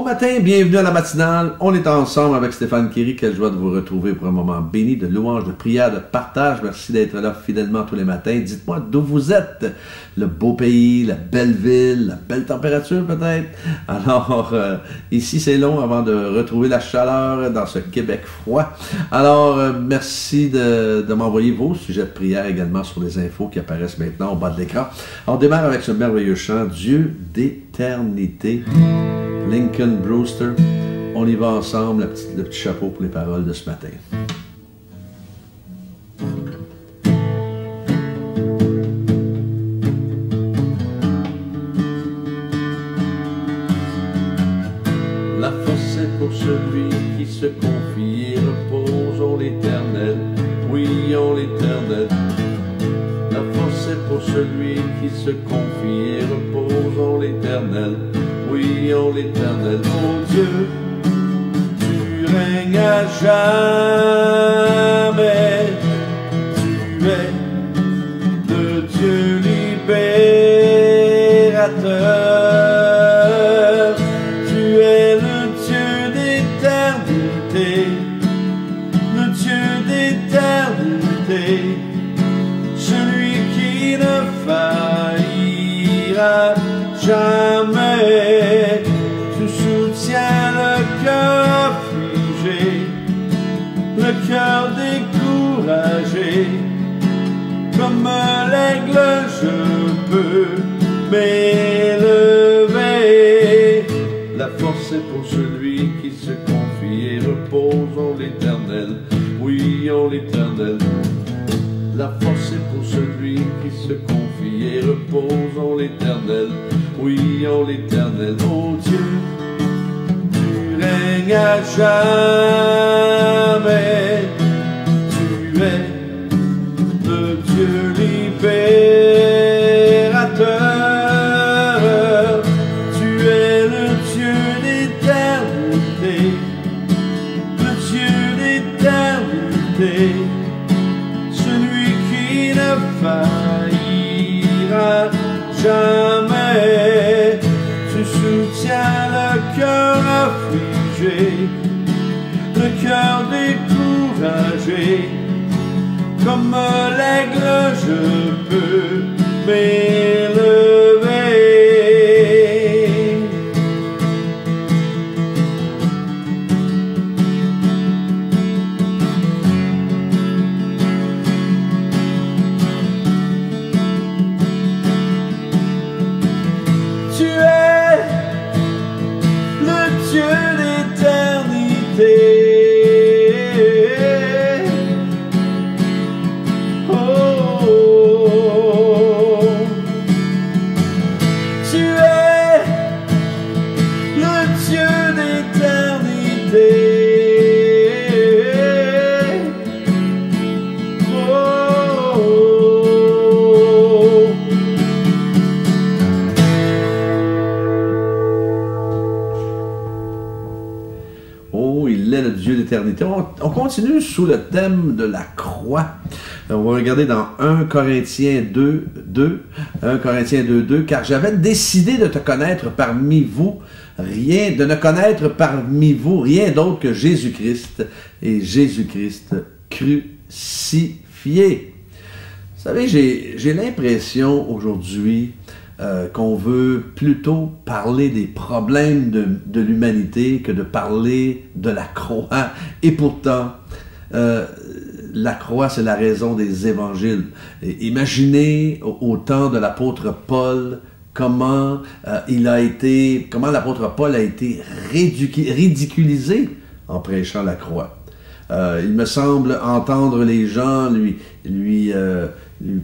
matin, bienvenue à la matinale. On est ensemble avec Stéphane Kéry. Quelle joie de vous retrouver pour un moment béni de louange, de prière, de partage. Merci d'être là fidèlement tous les matins. Dites-moi d'où vous êtes. Le beau pays, la belle ville, la belle température peut-être. Alors, ici c'est long avant de retrouver la chaleur dans ce Québec froid. Alors, merci de m'envoyer vos sujets de prière également sur les infos qui apparaissent maintenant au bas de l'écran. On démarre avec ce merveilleux chant, Dieu d'éternité. Lincoln Brewster, on y va ensemble, le petit chapeau pour les paroles de ce matin. La force est pour celui qui se confie et repose en l'Éternel, oui en l'Éternel. La force est pour celui qui se confie et repose en l'Éternel. Oui, en l'Éternel, mon Dieu, tu règnes à jamais. Tu es le Dieu libérateur. Tu es le Dieu d'éternité, le Dieu d'éternité, celui qui ne faillira jamais. Tu soutiens le cœur affligé, le cœur découragé. Comme l'aigle je peux m'élever. La force est pour celui qui se confie et repose en l'Éternel, oui en l'Éternel. La force est pour celui qui se confie et repose en l'Éternel, oui en l'Éternel. Oh Dieu, tu règnes à jamais. Tu es le Dieu libérateur. Tu es le Dieu d'éternité, le Dieu d'éternité, celui qui ne faillira jamais. Tu soutiens le cœur affligé, le cœur découragé. Comme l'aigle je peux m'élever. Tu es le Dieu d'éternité. On continue sous le thème de la croix. On va regarder dans 1 Corinthiens 2:2, 1 Corinthiens 2:2, car j'avais décidé de te connaître parmi vous, de ne connaître parmi vous rien d'autre que Jésus-Christ et Jésus-Christ crucifié. Vous savez, j'ai l'impression aujourd'hui qu'on veut plutôt parler des problèmes de l'humanité que de parler de la croix. Et pourtant, la croix, c'est la raison des évangiles. Et imaginez au temps de l'apôtre Paul, comment l'apôtre Paul a été ridiculisé en prêchant la croix. Il me semble entendre les gens lui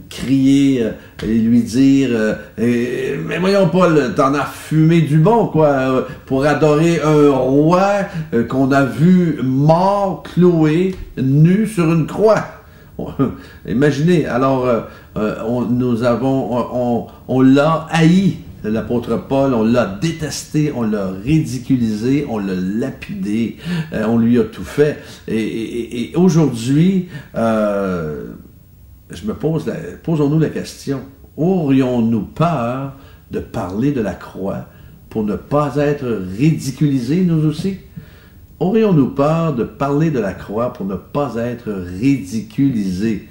crier et lui dire mais voyons Paul, t'en as fumé du bon quoi, pour adorer un roi qu'on a vu mort, cloué, nu sur une croix. Imaginez, alors on l'a haï, l'apôtre Paul, on l'a détesté, on l'a ridiculisé, on l'a lapidé, on lui a tout fait. Et aujourd'hui, posons-nous la question, aurions-nous peur de parler de la croix pour ne pas être ridiculisés, nous aussi? Aurions-nous peur de parler de la croix pour ne pas être ridiculisés?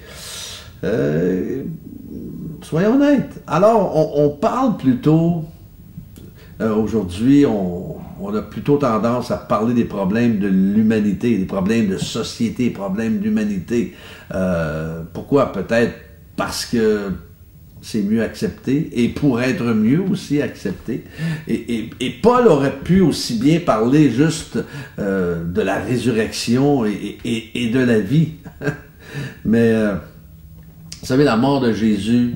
Soyons honnêtes. Alors, on parle plutôt, aujourd'hui, on a plutôt tendance à parler des problèmes de l'humanité, des problèmes de société, des problèmes d'humanité. Pourquoi? Peut-être parce que c'est mieux accepté, et pour être mieux aussi accepté. Et Paul aurait pu aussi bien parler juste de la résurrection et de la vie. Mais, vous savez, la mort de Jésus,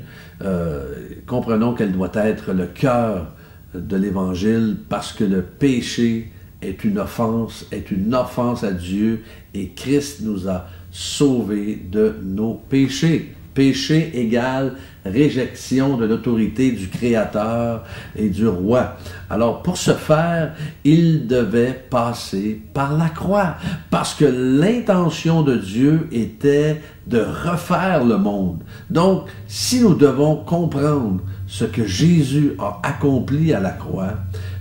comprenons qu'elle doit être le cœur de l'Évangile, parce que le péché est une offense à Dieu, et Christ nous a sauvés de nos péchés. Péché égale réjection de l'autorité du Créateur et du Roi. Alors, pour ce faire, il devait passer par la croix, parce que l'intention de Dieu était de refaire le monde. Donc, si nous devons comprendre ce que Jésus a accompli à la croix,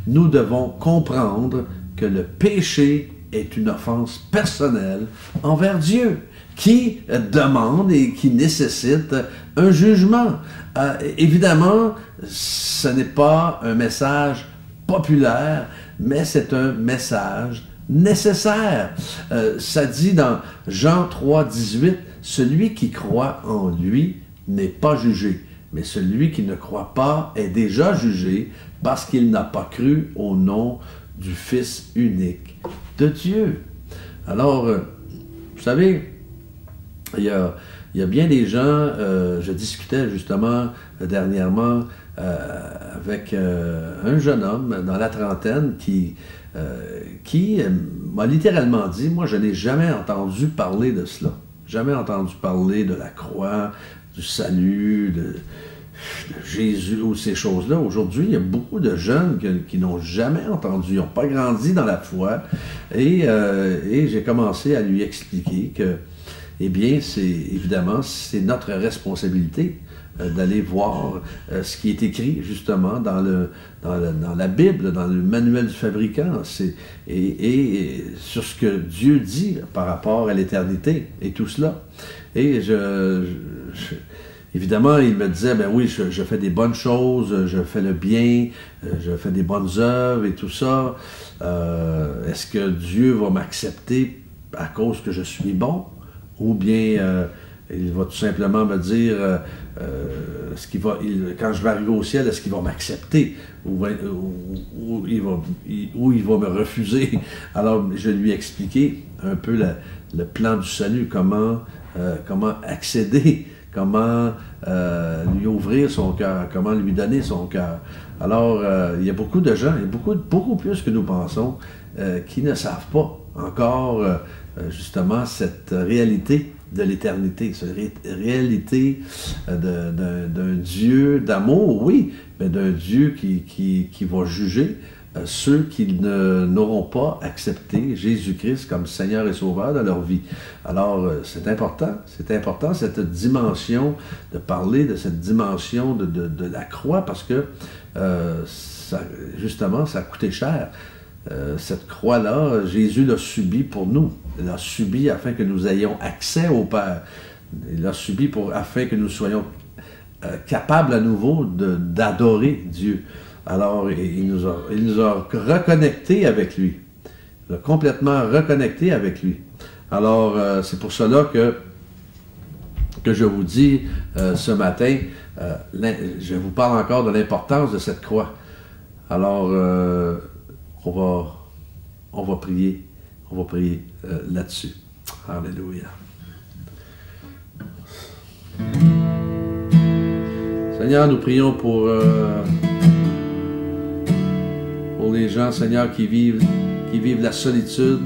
nous devons comprendre que le péché est une offense personnelle envers Dieu, qui demande et qui nécessite un jugement. Évidemment, ce n'est pas un message populaire, mais c'est un message nécessaire. Ça dit dans Jean 3, 18, « Celui qui croit en lui n'est pas jugé, mais celui qui ne croit pas est déjà jugé parce qu'il n'a pas cru au nom du Fils unique de Dieu. » Alors, vous savez, il y a bien des gens, je discutais justement dernièrement avec un jeune homme dans la trentaine qui m'a littéralement dit, moi je n'ai jamais entendu parler de cela, jamais entendu parler de la croix, du salut, de Jésus ou ces choses-là. Aujourd'hui, il y a beaucoup de jeunes qui n'ont jamais entendu, ils n'ont pas grandi dans la foi, et j'ai commencé à lui expliquer que eh bien, évidemment, c'est notre responsabilité d'aller voir ce qui est écrit justement dans la Bible, dans le manuel du fabricant, et sur ce que Dieu dit par rapport à l'éternité et tout cela. Et évidemment, il me disait, ben oui, je fais des bonnes choses, je fais le bien, je fais des bonnes œuvres et tout ça. Est-ce que Dieu va m'accepter à cause que je suis bon? Ou bien il va tout simplement me dire quand je vais arriver au ciel, est-ce qu'il va m'accepter ou il va me refuser? Alors je lui ai expliqué un peu le plan du salut, comment accéder, comment lui ouvrir son cœur, comment lui donner son cœur. Alors il y a beaucoup de gens, il y a beaucoup plus que nous pensons, qui ne savent pas encore justement cette réalité de l'éternité, cette réalité d'un Dieu d'amour, oui, mais d'un Dieu qui va juger ceux qui n'auront pas accepté Jésus-Christ comme Seigneur et Sauveur de leur vie. Alors, c'est important cette dimension, de parler de cette dimension de la croix, parce que, justement, ça a coûté cher. Cette croix-là, Jésus l'a subie pour nous. Il l'a subie afin que nous ayons accès au Père. Il l'a subie afin que nous soyons capables à nouveau d'adorer Dieu. Alors, il nous a reconnectés avec lui. Il a complètement reconnectés avec lui. Alors, c'est pour cela que je vous dis ce matin, je vous parle encore de l'importance de cette croix. Alors, on va prier là-dessus. Alléluia. Seigneur, nous prions pour les gens, Seigneur, qui vivent la solitude.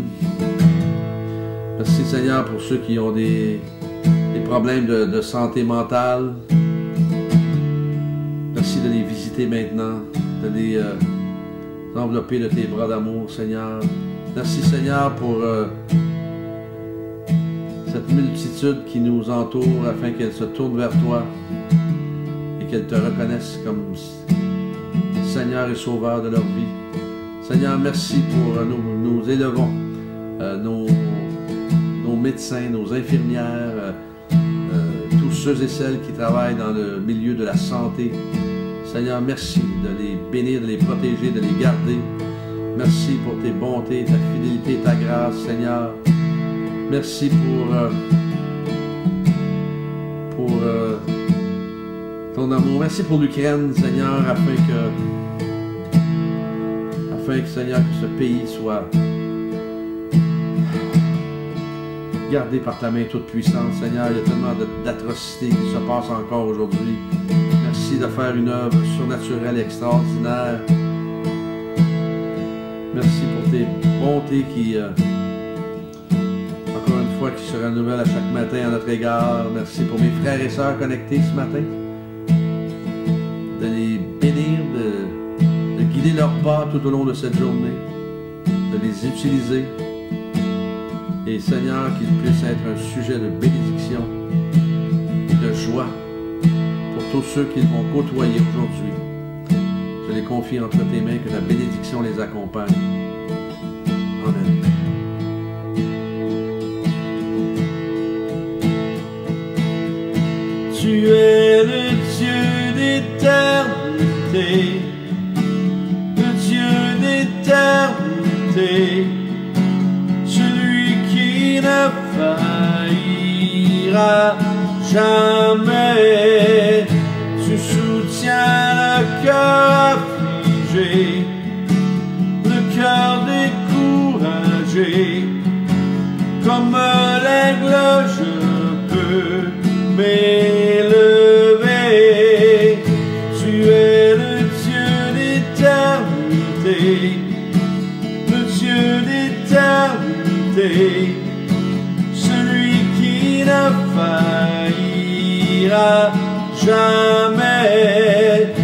Merci, Seigneur, pour ceux qui ont des problèmes de santé mentale. Merci de les visiter maintenant, de les envelopper de tes bras d'amour, Seigneur. Merci, Seigneur, pour cette multitude qui nous entoure afin qu'elle se tourne vers toi et qu'elle te reconnaisse comme Seigneur et Sauveur de leur vie. Seigneur, merci pour nous élevons, nos médecins, nos infirmières, tous ceux et celles qui travaillent dans le milieu de la santé. Seigneur, merci de les bénir, de les protéger, de les garder. Merci pour tes bontés, ta fidélité, ta grâce, Seigneur. Merci pour ton amour. Merci pour l'Ukraine, Seigneur, afin que, Seigneur, que ce pays soit gardé par ta main toute puissante, Seigneur. Il y a tellement d'atrocités qui se passent encore aujourd'hui. Merci de faire une œuvre surnaturelle extraordinaire. Merci pour tes bontés qui, encore une fois, qui se renouvellent à chaque matin à notre égard. Merci pour mes frères et sœurs connectés ce matin. De les bénir, de guider leurs pas tout au long de cette journée, de les utiliser. Et Seigneur, qu'ils puissent être un sujet de bénédiction et de joie pour tous ceux qu'ils vont côtoyer aujourd'hui. Je les confie entre tes mains, que la bénédiction les accompagne. Amen. Tu es le Dieu d'éternité, le Dieu d'éternité, celui qui ne faillira jamais. Tu soutiens le cœur affligé, le cœur découragé. Comme l'aigle, je peux m'élever. Tu es le Dieu d'éternité, le Dieu d'éternité, celui qui ne faillira jamais.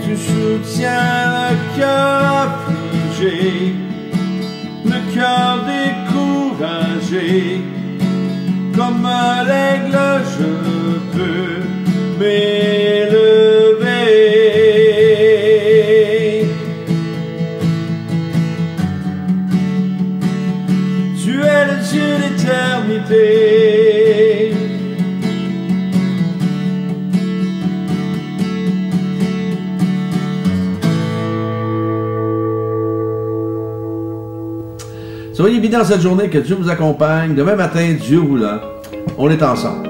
Tu soutiens le cœur affligé, le cœur découragé. Comme l'aigle, je peux m'élever. Tu es le Dieu d'éternité. Soyez bien dans cette journée, que Dieu vous accompagne. Demain matin, Dieu voulant, on est ensemble.